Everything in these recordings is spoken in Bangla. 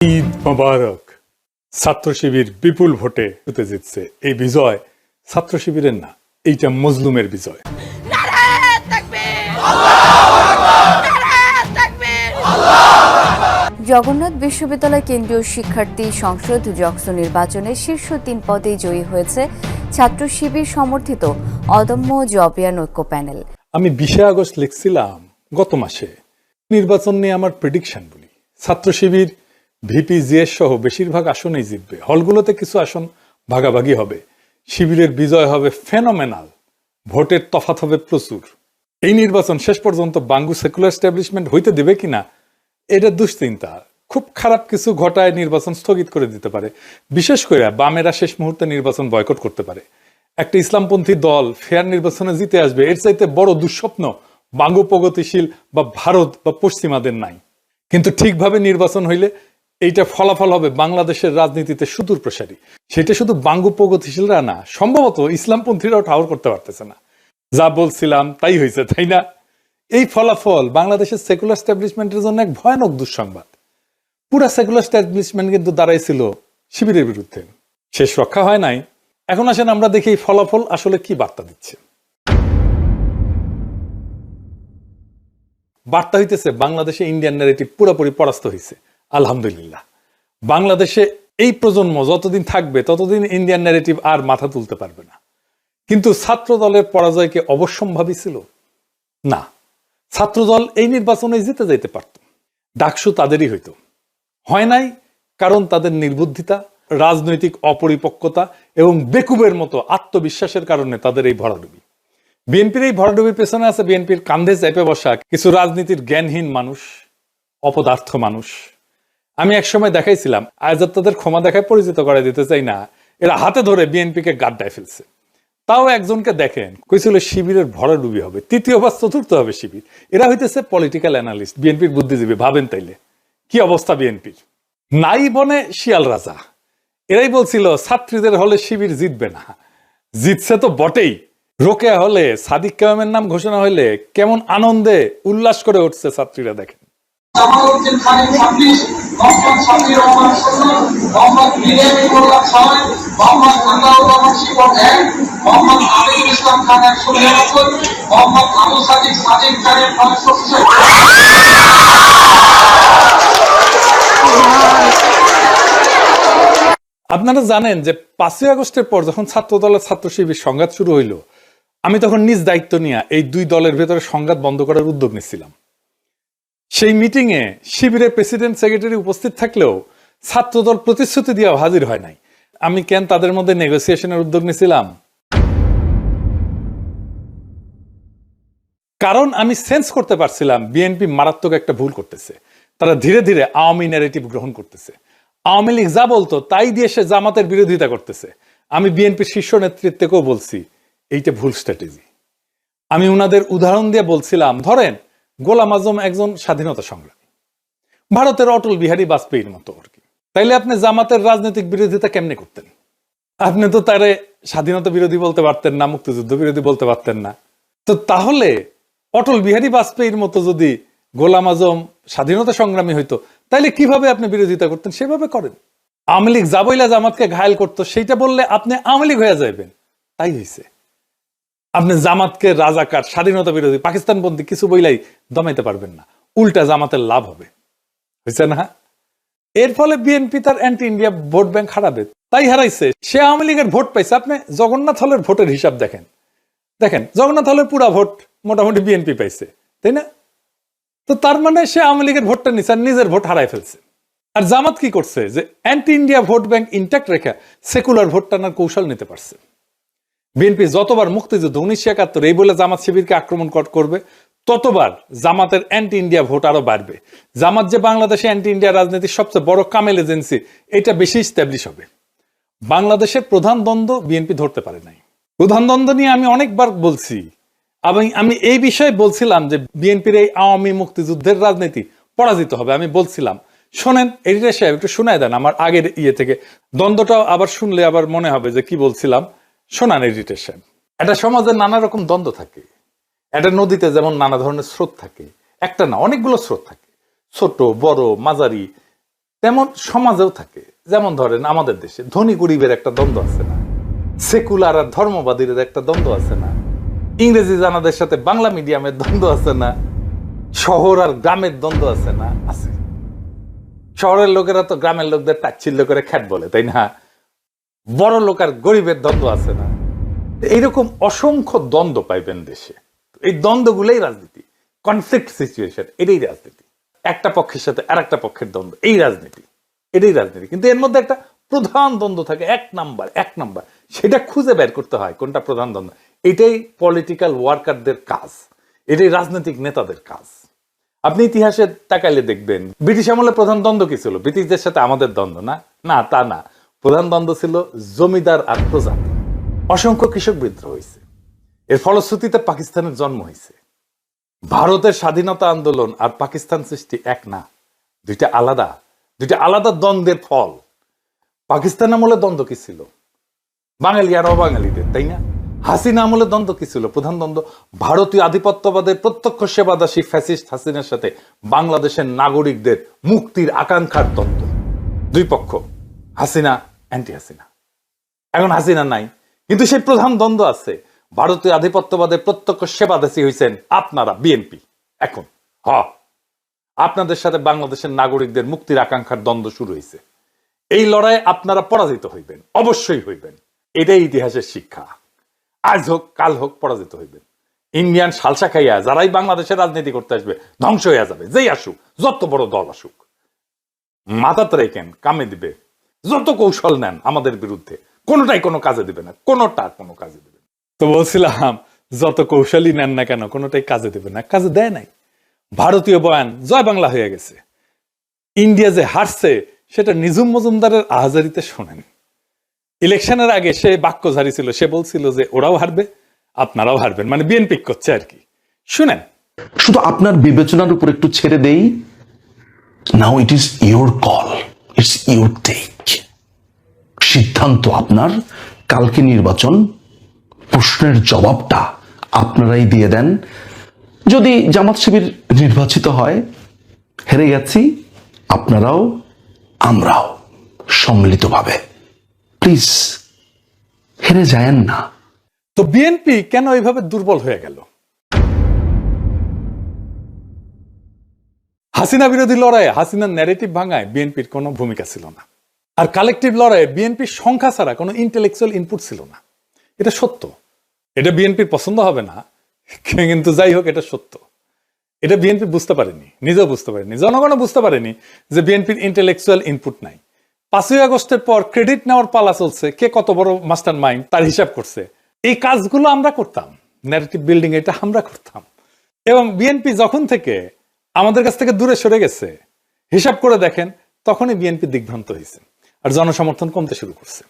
ঈদ মোবারক। ছাত্র শিবির বিপুল ভোটে জিতছে। এই বিজয় ছাত্র শিবিরের না, এইটা মজলুমের বিজয়। জগন্নাথ বিশ্ববিদ্যালয় কেন্দ্রীয় শিক্ষার্থী সংসদ জকসো নির্বাচনে শীর্ষ ৩ পদেই জয়ী হয়েছে ছাত্র শিবির সমর্থিত অদম্য জবিয়ান ঐক্য প্যানেল। আমি ২০ আগস্ট লিখছিলাম গত মাসে, নির্বাচন নিয়ে আমার প্রেডিকশন বলি, ছাত্র শিবির ভিপি জিএস সহ বেশিরভাগ আসনেই জিতবে। হলগুলোতে কিছু আসন ভাগাভাগি হবে। শিবিরের বিজয় হবে ফেনোমেনাল, ভোটের তফাৎ হবে প্রচুর। এই নির্বাচন শেষ পর্যন্ত বাঙ্গু সেকুলার এস্টাবলিশমেন্ট হইতে দেবে কিনা এটা দুশ্চিন্তা। খুব খারাপ কিছু ঘটায় নির্বাচন স্থগিত করে দিতে পারে। বিশেষ করে বামেরা শেষ মুহূর্তে নির্বাচন বয়কট করতে পারে। একটা ইসলামপন্থী দল ফেয়ার নির্বাচনে জিতে আসবে, এর চাইতে বড় দুঃস্বপ্ন বাঙ্গু প্রগতিশীল বা ভারত বা পশ্চিমাদের নাই। কিন্তু ঠিকভাবে নির্বাচন হইলে এইটা ফলাফল হবে বাংলাদেশের রাজনীতিতে সুদূর প্রসারী। সেটা শুধু বাঙ্গু প্রগতিশীলরা না, সম্ভবত ইসলামপন্থীরাও ঠাউর করতে পারতেছে না। যা বলছিলাম তাই হয়েছে, তাই না? এই ফলাফল বাংলাদেশের সেকুলার এস্টাবলিশমেন্টের জন্য এক ভয়ানক দুঃসংবাদ। পুরা সেকুলার এস্টাবলিশমেন্ট কিন্তু দাঁড়াইছিল শিবিরের বিরুদ্ধে। শেষ রক্ষা হয় নাই। এখন আসেন আমরা দেখি এই ফলাফল আসলে কি বার্তা দিচ্ছে। বার্তা হইতেছে বাংলাদেশে ইন্ডিয়ান ন্যারেটিভ পুরোপুরি পরাস্ত হয়েছে। আলহামদুলিল্লাহ। বাংলাদেশে এই প্রজন্ম যতদিন থাকবে ততদিন ইন্ডিয়ান ন্যারেটিভ আর মাথা তুলতে পারবে না। কিন্তু ছাত্র দলের পরাজয়কে অবশ্যম্ভাবী ছিল না। ছাত্রদল এই নির্বাচনে জিতে যাইতে পারত, ডাকসু তাদেরই হইতো। হয় নাই কারণ তাদের নির্বুদ্ধিতা, রাজনৈতিক অপরিপক্কতা এবং বেকুবের মতো আত্মবিশ্বাসের কারণে তাদের এই ভরাডুবি। বিএনপির এই ভরাডুবির পেছনে আছে বিএনপির কান্ধে চেপে বসা কিছু রাজনীতির জ্ঞানহীন মানুষ, অপদার্থ মানুষ। আমি একসময় দেখাইছিলাম, আজ তাদের ক্ষমা দেখায় পরিচিত করে দিতে চাই না, এরা হাতে ধরে বিএনপিকে গাড্ডায় ফেলছে। তাও একজনকে দেখেন কইছিল শিবিরের ভরাডুবি হবে, তৃতীয় বা চতুর্থ হবে শিবির। এরা হইতেছে পলিটিক্যাল অ্যানালিস্ট, বিএনপির বুদ্ধিজীবী। ভাবেন তাইলে কি অবস্থা বিএনপির। নাই বনে শিয়াল রাজা। এরাই বলছিল ছাত্রীদের হলে শিবির জিতবে না, জিতছে তো বটেই। রোকেয়া হলে সাদিক কায়েমের নাম ঘোষণা হইলে কেমন আনন্দে উল্লাস করে উঠছে ছাত্রীরা দেখেন। জামালউদ্দিন খানের 26, মোহাম্মদ শাফিউর রহমান 16, মোহাম্মদ বিরিয়ানি মোল্লা 6, মোহাম্মদ আন্দাউর রহমান শিবন 1, মোহাম্মদ আমিনুল ইসলাম খান 199, মোহাম্মদ আবু সাদিক সাদিক খানের 966। আপনারা জানেন যে 5ই আগস্টের পর যখন ছাত্র দলের ছাত্র শিবির সংঘাত শুরু হইল, আমি তখন নিজ দায়িত্ব নিয়ে এই দুই দলের ভেতরে সংঘাত বন্ধ করার উদ্যোগ নিচ্ছিলাম। সেই মিটিং এ শিবিরের প্রেসিডেন্ট সেক্রেটারি উপস্থিত থাকলেও ছাত্রদল প্রতিশ্রুতি দিয়ে হাজির হয় নাই। আমি কেন তাদের মধ্যে নেগোসিয়েশনের উদ্যোগ নিয়েছিলাম? কারণ আমি সেন্স করতে পারছিলাম বিএনপি মারাত্মক একটা ভুল করতেছে। তারা ধীরে ধীরে আওয়ামী ন্যারেটিভ গ্রহণ করতেছে। আওয়ামী লীগ যা বলতো তাই দিয়ে সে জামাতের বিরোধিতা করতেছে। আমি বিএনপির শীর্ষ নেতৃত্বকেও বলছি এইটা ভুল স্ট্র্যাটেজি। আমি উনাদের উদাহরণ দিয়ে বলছিলাম, ধরেন গোলাম আজম একজন স্বাধীনতা সংগ্রামী, ভারতের অটল বিহারী বাজপেয়ীর মতো আর কি। তাইলে আপনি জামাতের রাজনৈতিক বিরোধিতা কেমনে করতেন? আপনি তো তারে স্বাধীনতা বিরোধী বলতে পারতেন না, মুক্তিযুদ্ধ বিরোধী বলতে পারতেন না। তো তাহলে অটল বিহারী বাজপেয়ীর মতো যদি গোলাম আজম স্বাধীনতা সংগ্রামী হইতো, তাইলে কিভাবে আপনি বিরোধিতা করতেন? সেভাবে করেন। আওয়ামী লীগ যা বইলা জামাতকে ঘায়েল করতো সেইটা বললে আপনি আওয়ামী লীগ হয়ে যাবেন। তাই হয়েছে। আপনি জামাতকে রাজাকার, স্বাধীনতা বিরোধী, পাকিস্তানপন্থী কিছু বইলাই দমাইতে পারবেন না। উল্টা জামাতের লাভ হবে, হয়েছে না? এর ফলে বিএনপি তার অ্যান্টি ইন্ডিয়া ভোট ব্যাংক হারাবে। তাই হারাইছে। সে আওয়ামী লীগের ভোট পাইছে। আপনি জগন্নাথ হলের ভোটের হিসাব দেখেন, দেখেন জগন্নাথ হলের পুরা ভোট মোটামুটি বিএনপি পাইছে, তাই না? তো তার মানে সে আওয়ামী লীগের ভোটটা নিচ্ছে আর নিজের ভোট হারাই ফেলছে। আর জামাত কি করছে? যে anti India vote bank intact রেখে সেকুলার ভোট টানার কৌশল নিতে পারছে। বিএনপি যতবার মুক্তিযুদ্ধ 1971 এই বলে জামাত শিবিরকে আক্রমণ করবে, ততবার জামাতের অ্যান্টি ইন্ডিয়া ভোট আরো বাড়বে। জামাত যে বাংলাদেশে অ্যান্টি ইন্ডিয়া রাজনীতির সবচেয়ে বড় কামেল এজেন্সি, এটা বেশি স্ট্যাবলিশ হবে। বাংলাদেশের প্রধান দ্বন্দ্ব বিএনপি ধরতে পারে নাই। প্রধান দ্বন্দ্ব নিয়ে আমি অনেকবার বলছি। আমি এই বিষয়ে বলছিলাম যে বিএনপির এই আওয়ামী মুক্তিযুদ্ধের রাজনীতি পরাজিত হবে। আমি বলছিলাম, শোনেন এডিটর সাহেব একটু শোনায় দেন আমার আগের ইয়ে থেকে, দ্বন্দ্বটাও আবার শুনলে আবার মনে হবে যে কি বলছিলাম। শোনান এডিটর সাহেব। একটা সমাজে নানা রকম দ্বন্দ্ব থাকে। একটা নদীতে যেমন নানা ধরনের স্রোত থাকে, একটা না অনেকগুলো স্রোত থাকে, ছোট বড় মাঝারি। তেমন সমাজেও থাকে। যেমন ধরেন আমাদের দেশে ধনী গরিবের একটা দ্বন্দ্ব আছে না, সেকুলার আর ধর্মবাদীর একটা দ্বন্দ্ব আছে না, ইংরেজি জানাদের সাথে বাংলা মিডিয়ামের দ্বন্দ্ব আছে না, শহর আর গ্রামের দ্বন্দ্ব আছে না? আছে। শহরের লোকেরা তো গ্রামের লোকদের তাচ্ছিল্য করে খ্যাট বলে, তাই না? বড় লোক আর গরিবের দ্বন্দ্ব আছে না? এইরকম অসংখ্য দ্বন্দ্ব পাইবেন দেশে। এই দ্বন্দ্বগুলোই রাজনীতি, কনফ্লিক্ট সিচুয়েশন, এটাই রাজনীতি। একটা পক্ষের সাথে আর একটা পক্ষের দ্বন্দ্ব, এই রাজনীতি, এটাই রাজনীতি। কিন্তু এর মধ্যে একটা প্রধান দ্বন্দ্ব থাকে, এক নাম্বার, সেটা খুঁজে বের করতে হয় কোনটা প্রধান দ্বন্দ্ব। এটাই পলিটিক্যাল ওয়ার্কারদের কাজ, এটাই রাজনৈতিক নেতাদের কাজ। আপনি ইতিহাসে তাকাইলে দেখবেন ব্রিটিশ আমলে প্রধান দ্বন্দ্ব কি ছিল? ব্রিটিশদের সাথে আমাদের দ্বন্দ্ব না, না তা না। প্রধান দ্বন্দ্ব ছিল জমিদার আর প্রজাতি। অসংখ্য কৃষক বিদ্রোহ হয়েছে, এর ফলশ্রুতিতে পাকিস্তানের জন্ম হয়েছে। ভারতের স্বাধীনতা আন্দোলন আর পাকিস্তান সৃষ্টি এক না, দুইটা আলাদা দ্বন্দ্বের ফল। পাকিস্তান আমলে দ্বন্দ্ব কি ছিল? বাঙালি আর অবাঙালিদের, তাই না? হাসিনা আমলে দ্বন্দ্ব কি ছিল? প্রধান দ্বন্দ্ব ভারতীয় আধিপত্যবাদের প্রত্যক্ষ সেবাদাসী ফ্যাসিস্ট হাসিনার সাথে বাংলাদেশের নাগরিকদের মুক্তির আকাঙ্ক্ষার দ্বন্দ্ব। দুই পক্ষ, হাসিনা অ্যান্টি হাসিনা। এখন হাসিনা নাই, কিন্তু সেই প্রধান দ্বন্দ্ব আছে। ভারতীয় আধিপত্যবাদের প্রত্যক্ষ সেবাদাসী হয়েছেন আপনারা, বিএনপি। এখন আপনাদের সাথে বাংলাদেশের নাগরিকদের মুক্তির আকাঙ্ক্ষার দ্বন্দ্ব শুরু হয়েছে। এই লড়াইয়ে আপনারা পরাজিত হইবেন, অবশ্যই হইবেন। এটাই ইতিহাসের শিক্ষা। আজ হোক কাল হোক পরাজিত হইবেন। ইন্ডিয়ান সালসা খাইয়া যারাই বাংলাদেশের রাজনীতি করতে আসবে ধ্বংস হইয়া যাবে। যেই আসুক, যত বড় দল আসুক, মাথাতে রেখেন, কামে দিবে। যত কৌশল নেন আমাদের বিরুদ্ধে, কোনোটাই কোনো কাজে দিবে না, কোনো কাজে দিবে না। তো বলছিলাম, যত কৌশলই নেন না কেন, কোনোটাই কাজে দিবে না। কাজে দেয় নাই। ভারতীয় বয়ান জয় বাংলা হয়ে গেছে। ইন্ডিয়া যে হারছে সেটা নিজুম মজুমদারের আহাজারিতে শোনেন। ইলেকশনের আগে সে বাক্যধারী ছিল, সে বলছিল যে ওরাও হারবে, আপনারাও হারবেন, মানে বিএনপি করছে আর কি। শুনেন, শুধু আপনার বিবেচনার উপর একটু ছেড়ে দেই। Now it is your call, it's your take. সিদ্ধান্ত আপনার। কালকে নির্বাচন, প্রশ্নের জবাবটা আপনারাই দিয়ে দেন। যদি জামাত শিবির নির্বাচিত হয়, হেরে গেছি, আপনারাও আমরাও সম্মিলিতভাবে। প্লিজ হেরে যায়েন না। তো বিএনপি কেন এইভাবে দুর্বল হয়ে গেল? হাসিনা বিরোধী লড়াইয়ে হাসিনার ন্যারেটিভ ভাঙায় বিএনপির কোনো ভূমিকা ছিল না। আর কালেকটিভ লড়াইয়ে বিএনপির সংখ্যা ছাড়া কোনো ইন্টেলেকচুয়াল ইনপুট ছিল না। এটা সত্য। এটা বিএনপির পছন্দ হবে না, কিন্তু যাই হোক, এটা সত্য। এটা বিএনপি বুঝতে পারেনি, নিজেও বুঝতে পারেনি, জনগণও বুঝতে পারেনি যে বিএনপির ইন্টেলেকচুয়াল ইনপুট নাই। 5ই আগস্টের পর ক্রেডিট নেওয়ার পালা চলছে, কে কত বড় মাস্টার মাইন্ড তার হিসাব করছে। এই কাজগুলো আমরা করতাম, ন্যারেটিভ বিল্ডিং এটা আমরা করতাম। এবং বিএনপি যখন থেকে আমাদের কাছ থেকে দূরে সরে গেছে, হিসাব করে দেখেন, তখনই বিএনপি দিগ্ভ্রান্ত হয়েছে আর জনসমর্থন কমতে শুরু করছে।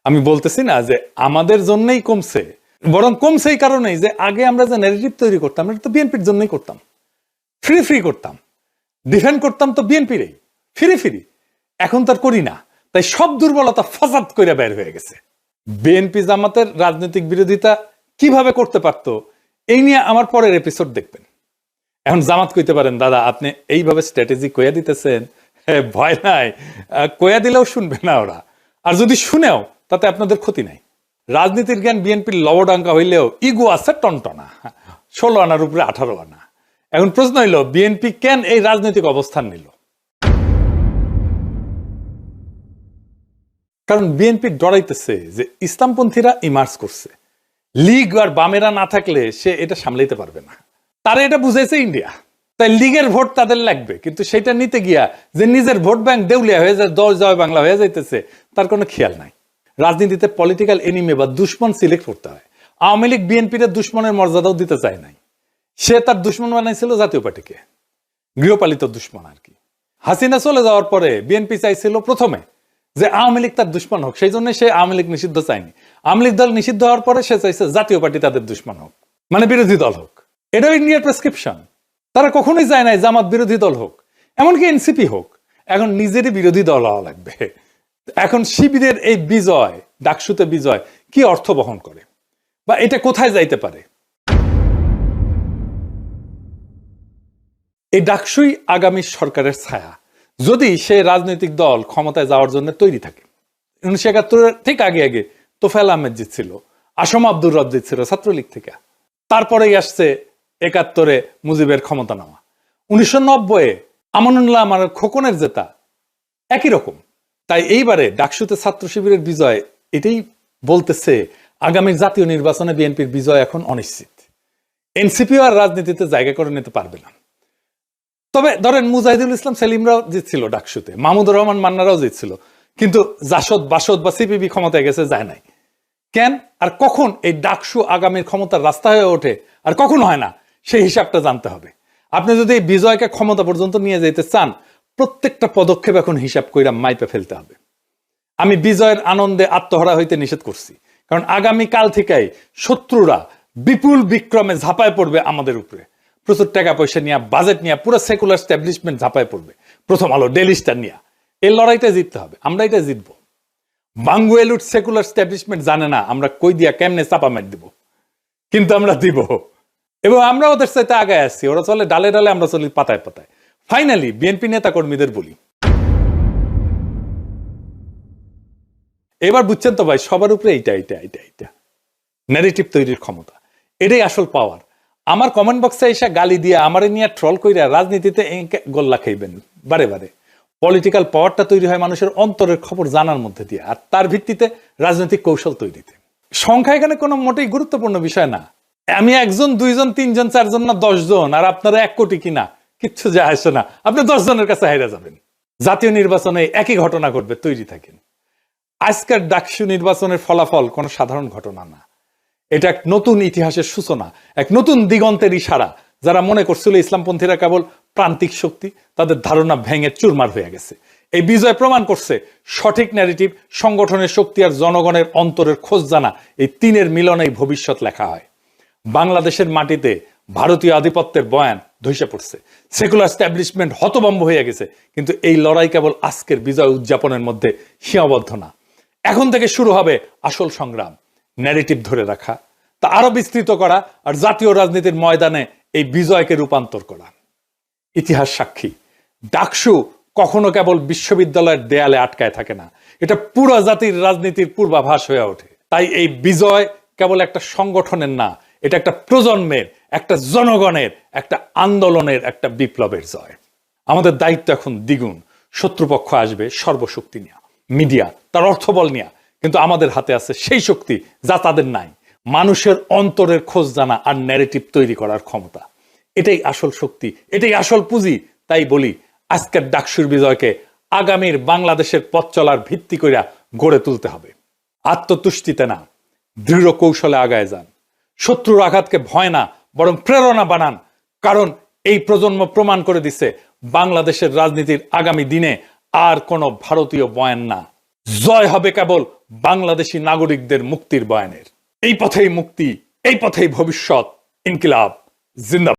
আমি বলতেছি না যে আমাদের জন্যই কমছে, বরং কমছে এই কারণেই যে আগে আমরা যে ন্যারেটিভ তৈরি করতাম এটা তো বিএনপির জন্যই করতাম। ফ্রি করতাম, ডিফেন্ড করতাম তো বিএনপিরই, ফ্রি। এখন তার করি না, তাই সব দুর্বলতা ফসাদ করে বের হয়ে গেছে। বিএনপি জামাতের রাজনৈতিক বিরোধিতা কিভাবে করতে পারত, এই নিয়ে আমার পরের এপিসোড দেখবেন। এখন জামাত কইতে পারেন, দাদা আপনি এইভাবে স্ট্র্যাটেজি কইয়া দিতেছেন, ভয় নাই, কইয়া দিলেও শুনবে না ওরা। আর যদি শুনেও তাতে আপনাদের ক্ষতি নাই। রাজনীতির জ্ঞান বিএনপির লবডাঙ্কা হইলেও ইগো আছে টনটনা, 16 আনার উপরে 18 আনা। এখন প্রশ্ন হইল, বিএনপি কেন এই রাজনৈতিক অবস্থান নিল? কারণ বিএনপি ডরাইতেছে যে ইসলামপন্থীরা ইমার্জ করছে, লীগ আর বামেরা না থাকলে সে এটা সামলাইতে পারবে না। তারা এটা বুঝাইছে ইন্ডিয়া, তাই লীগের ভোট তাদের লাগবে। কিন্তু সেটা নিতে গিয়া যে নিজের ভোট ব্যাংক দেউলিয়া হয়ে যায়, 10 জয় বাংলা হয়ে যাইতেছে, তার কোনো খেয়াল নাই। রাজনীতিতে পলিটিক্যাল এনিমি বা দুশ্মন সিলেক্ট করতে হয়। আওয়ামী লীগ বিএনপির দুশ্মনের মর্যাদাও দিতে চায় নাই, সে তার দুশ্মন বানাইছিল জাতীয় পার্টিকে, গৃহপালিত দুশ্মন আর কি। হাসিনা চলে যাওয়ার পরে বিএনপি চাইছিল প্রথমে যে আওয়ামী লীগ তার দুশ্মন হোক, সেই জন্য সে আওয়ামী লীগ নিষিদ্ধ চায়নি। আওয়ামী লীগ দল নিষিদ্ধ হওয়ার পরে সে চাইছে জাতীয় পার্টি তাদের দুশ্মন হোক, মানে বিরোধী দল হোক। এটাও ইন্ডিয়ার প্রেসক্রিপশন। তারা কখনোই চায় নাই জামাত বিরোধী দল হোক, এমনকি এনসিপি হোক। এখন নিজেরই বিরোধী দল হওয়া লাগবে। এখন শিবিরের এই বিজয়, ডাকসুতে বিজয়, কি অর্থ বহন করে বা এটা কোথায় যাইতে পারে? এই ডাকসুই আগামী সরকারের ছায়া। যদি সে রাজনৈতিক দল ক্ষমতায় যাওয়ার জন্য তৈরি থাকে। 1971 ঠিক আগে আগে তোফায়েল আহমেদ জিতছিল, আসম আব্দুর রব জিতছিল ছাত্রলীগ থেকে। তারপরেই আসছে 71-এ মুজিবের ক্ষমতা নেওয়া, 1990-এ আমানুল্লাহ আমার খোকনের জেতা, একই রকম। তাই এইবারে ডাকসুতে ছাত্র শিবিরের বিজয় এটাই বলতেছে আগামী জাতীয় নির্বাচনে বিএনপির বিজয় এখন অনিশ্চিত। এনসিপিও আর রাজনীতিতে জায়গা করে নিতে পারবে না। তবে ধরেন মুজাহিদুল ইসলাম সেলিমরাও জিতছিল ডাকসুতে, মাহমুদুর রহমান মান্নারাও জিতছিল, কিন্তু জাসদ বাসদ বা সিপিবি ক্ষমতায় গেছে, যায় নাই কেন? আর কখন এই ডাকসু আগামীর ক্ষমতার রাস্তা হয়ে ওঠে আর কখন হয় না, সেই হিসাবটা জানতে হবে। আপনি যদি এই বিজয়কে ক্ষমতা পর্যন্ত নিয়ে যেতে চান, প্রত্যেকটা পদক্ষেপ এখন হিসাব কইরা মাইপে ফেলতে হবে। আমি বিজয়ের আনন্দে আত্মহারা হইতে নিষেধ করছি, কারণ আগামী কাল থেকেই শত্রুরা বিপুল বিক্রমে ঝাঁপায় পড়বে আমাদের উপরে। প্রচুর টাকা পয়সা নিয়ে, বাজেট নিয়ে, পুরো সেকুলার স্ট্যাবলিশমেন্ট ঝাঁপায় পড়বে। প্রথম আলো, ডেইলি স্টার নিয়ে। এই লড়াইটা জিততে হবে, আমরা এটা জিতবো। বাঙ্গুয়েলুট সেকুলার স্ট্যাবলিশমেন্ট জানে না আমরা কই দিয়া কেমনে চাপা মেট দিব, কিন্তু আমরা দিব, এবং আমরা ওদের সাথে আগায় আসছি। ওরা চলে ডালে ডালে, আমরা চলি পাতায় পাতায়। ফাইনালি বিএনপি নেতা কর্মীদের বলি, এবার বুঝছেন তো ভাই, সবার উপরে এইটা ন্যারেটিভ তৈরির ক্ষমতা, এটাই আসল পাওয়ার। আমার কমেন্ট বক্সে এসে গালি দিয়ে আমারে নিয়ে ট্রল কইরা রাজনীতিতে গোল্লা খাইবেন বারে বারে। পলিটিক্যাল পাওয়ারটা তৈরি হয় মানুষের অন্তরের খবর জানার মধ্যে দিয়ে, আর তার ভিত্তিতে রাজনৈতিক কৌশল তৈরিতে। সংখ্যা এখানে কোনো মোটেই গুরুত্বপূর্ণ বিষয় না। আমি 1 জন 2 জন 3 জন 4 জন না 10 জন, আর আপনারা 1 কোটি কিনা কিচ্ছু যায় আসে না। আপনি 10 জনের কাছে হাইরা যাবেন। জাতীয় নির্বাচনে একই ঘটনা ঘটবে, তৈরি থাকেন। আজকের ডাকসু নির্বাচনের ফলাফল কোনো সাধারণ ঘটনা না, এটা এক নতুন ইতিহাসের সূচনা, এক নতুন দিগন্তের ইশারা। যারা মনে করছিল ইসলামপন্থীরা কেবল প্রান্তিক শক্তি, তাদের ধারণা ভেঙে চুরমার হয়ে গেছে। এই বিজয় প্রমাণ করছে সঠিক ন্যারেটিভ, সংগঠনের শক্তি আর জনগণের অন্তরের খোঁজ জানা, এই তিনের মিলনেই ভবিষ্যৎ লেখা হয়। বাংলাদেশের মাটিতে ভারতীয় আধিপত্যের বয়ান ধসে পড়ছে, সেকুলার স্ট্যাবলিশমেন্ট হতভম্ব হয়ে গেছে। কিন্তু এই লড়াই কেবল আজকের বিজয় উদযাপনের মধ্যে সীমাবদ্ধ না। এখন থেকে শুরু হবে আসল সংগ্রাম, ন্যারেটিভ ধরে রাখা, তা আরো বিস্তৃত করা, আর জাতীয় রাজনীতির ময়দানে এই বিজয়কে রূপান্তর করা। ইতিহাস সাক্ষী, ডাকসু কখনো কেবল বিশ্ববিদ্যালয়ের দেয়ালে আটকায় থাকে না, এটা পুরো জাতির রাজনীতির পূর্বাভাস হয়ে ওঠে। তাই এই বিজয় কেবল একটা সংগঠনের না, এটা একটা প্রজন্মের, একটা জনগণের, একটা আন্দোলনের, একটা বিপ্লবের জয়। আমাদের দায়িত্ব এখন দ্বিগুণ। শত্রুপক্ষ আসবে সর্বশক্তি নিয়ে, মিডিয়া তার অর্থবল নিয়ে, কিন্তু আমাদের হাতে আছে সেই শক্তি যা তাদের নাই, মানুষের অন্তরের খোঁজ জানা আর ন্যারেটিভ তৈরি করার ক্ষমতা। এটাই আসল শক্তি, এটাই আসল পুঁজি। তাই বলি, আজকের ডাকসুর বিজয়কে আগামীর বাংলাদেশের পথ চলার ভিত্তি কইরা গড়ে তুলতে হবে। আত্মতুষ্টিতে না, দৃঢ় কৌশলে আগায় যান। শত্রুর আঘাতকে ভয় না, বরং প্রেরণা বানান। কারণ এই প্রজন্ম প্রমাণ করে দিছে, বাংলাদেশের রাজনীতির আগামী দিনে আর কোনো ভারতীয় বয়ান না, জয় হবে কেবল বাংলাদেশি নাগরিকদের মুক্তির বয়ানের। এই পথেই মুক্তি, এই পথেই ভবিষ্যৎ। ইনকিলাব জিন্দাবাদ।